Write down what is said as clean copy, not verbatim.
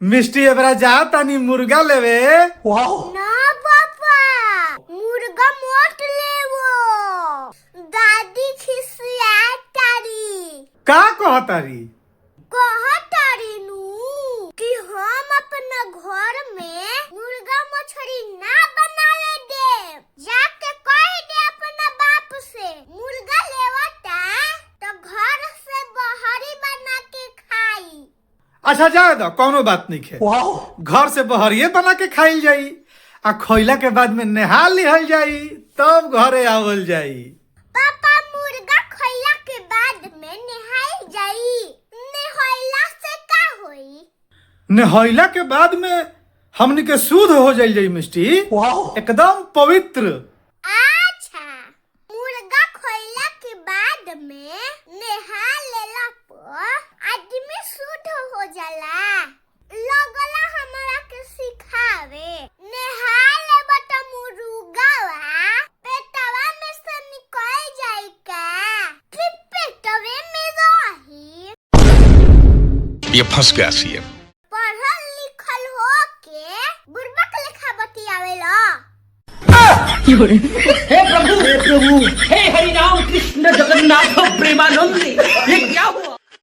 मिष्टी एबरा जा तानी मुर्गा लेवे। ना पापा, मुर्गा मत लेवो, दादी खिसियात तारी। का कहतारी? कहतारी नु कि हम अपना घर में मुर्गा मछली ना बनावे दे। जाके कह दे अपना बाप से मुर्गा लेवता तो घर से बहरी बना के खाई। अच्छा जाए दो, कोनो बात नहीं है। घर से बहरिए बना के खाइल जाई, आ खइला के बाद में नहा लिहल जाई, तब घरे आवल जाई। पापा मुर्गा खइला के बाद में नहाई जाई, नहइला से का होई? नहइला के बाद में हमनी के शुद्ध हो जाई मिष्टी, एकदम पवित्र। अच्छा, मुर्गा खइला के बाद में नहा लेला पर आदमी शुद्ध हो जाला। लगला हमरा के सिखावे, नहा लेबा त मुर्गावा पेटवा में से निकल जाई का कि पेटवे में रही? ये फंस गया सीएम। पढ़ल लिखल हो के बुर्बक लेखा बतियावेला। हे प्रभु हे हरि राम कृष्ण जगन्नाथ प्रेमानंद, ये क्या हुआ?